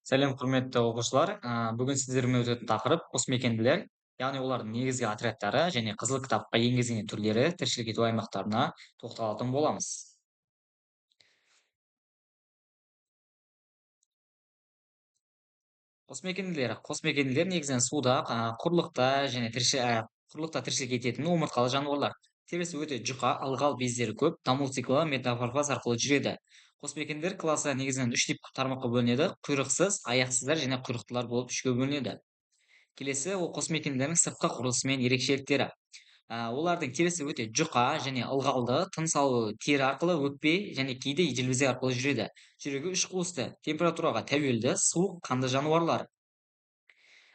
Сәлем, құрметті оқушылар. Бүгін сіздермен өтетін тақырып қосмекенділер, яғни олардың негізгі отрядтары және қызыл кітапқа енгізілген түрлері тіршілік ету аймақтарына тоқталатын боламыз. Қосмекенділер негізінен суда, құрлықта тіршілік ететін омыртқалы жануарлар. Терісі өте жұқа, ылғал бездері көп, даму циклы метаморфоз арқылы жүреді. Қосмекендер класы негізінен үш тип тармаққа бөлінеді: құйрықсыз, аяқсыздар және құйрықтылар болып үшке бөлінеді. Келесі ол қосмекендердің сыртқы құрылысы мен ерекшеліктері. Олардың терісі өте жұқа және ылғалды, тыныс алуы тері арқылы, өкпе және кейде желбезек арқылы жүреді. Жүрегі үш қуысты, температураға тәуелді, суық қанды жануарлар.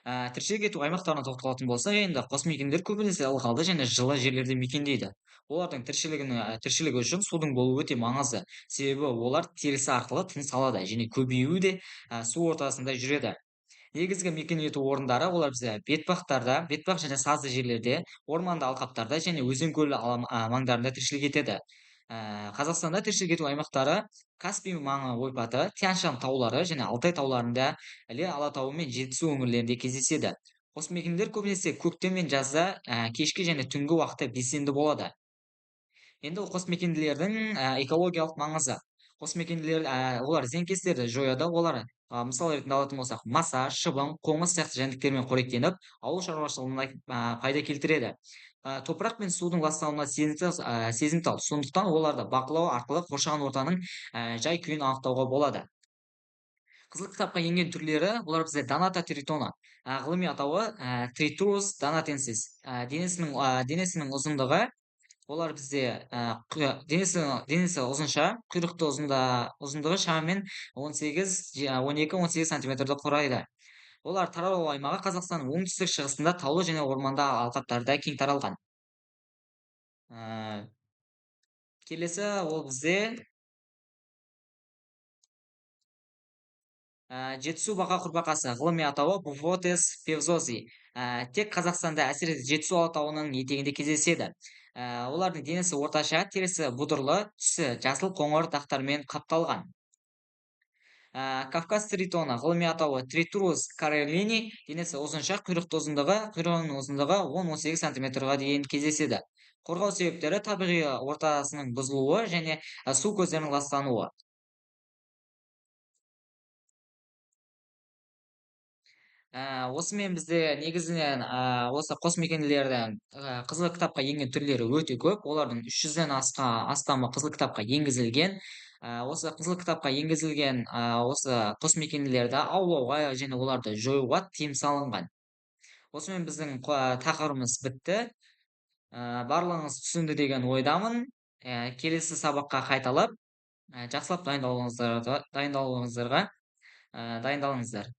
Тіршілік ету аймақтарына тоқталатын болсақ, енді қосмекендер көбінесе ылғалды және жылы жерлерде мекендейді. Олардың тіршілігі үшін судың болуы өте маңызды. Себебі олар терісі арқылы тыныс алады және көбеюі де су ортасында жүреді. Негізгі мекен ету орындары олар бізде бетпақ және сазды жерлерде, орманды алқаптарда және өзен көл маңдарында тіршілік етеді. Қазақстанда тіршілік ету аймақтары Каспий маңы ойпаты, Тянь-Шань таулары және Алтай тауларында, Іле алатауы мен Жетісу өңірлерінде кездеседі. Қосмекендер көбінесе көктем мен жазда кешкі және түнгі уақытта белсенді болады. Енді ол қосмекенділердің экологиялық маңызы. Қосмекенділер, олар зиянкестерді жояды. Олар, мысал ретінде алатын болсақ, маса, шыбын, қоңыз сияқты жәндіктермен қоректеніп, ауыл шаруашылығына пайда келтіреді. Топырақ пен судың ластануына сезімтал. Сондықтан оларды бақылау арқылы қоршаған ортаның жай-күйін анықтауға болады. Қызыл кітапқа енген түрлері олар бізде Доната тритона. Ғылыми атауы Triturus donatensis. Денесінің ұзындығы олар бізде денесі ұзынша, құйрықты ұзындығы шамамен 12-18 сантиметрді құрайды. Олар таралу аймағы Қазақстанның оңтүстік шығысында таулы және орманды алқаптарда кең таралған. Ә, Келесі ол бізде жетісу бақа құрбақасы. Ғылыми атауы Buphotes pevzozi. Тек Қазақстанда, әсіресе Жетісу алатауының етегінде кездеседі. Олардың денесі орташа, терісі бұдырлы, түсі жасыл қоңыр дақтармен қапталған. Кавказ тритоны. Ғылыми атауы Triturus carolini. Денесі ұзынша, құйрығының ұзындығы 10-18 сантиметрға дейін кездеседі. Қорғау себептері табиғи ортасының бұзылуы және су көздерінің ластануы. Осымен бізде негізінен осы қосмекенділердің қызыл кітапқа енген түрлері өте көп. Олардың 300-ден астамы қызыл кітапқа енгізілген. Осы қызыл кітапқа енгізілген осы қосмекенділерді аулауға және оларды жоюға тыйым салынған. Осымен біздің тақырыбымыз бітті. Барлығыңыз түсінді деген ойдамын. Келесі сабаққа қайталап, жақсылап дайындалыңыздар.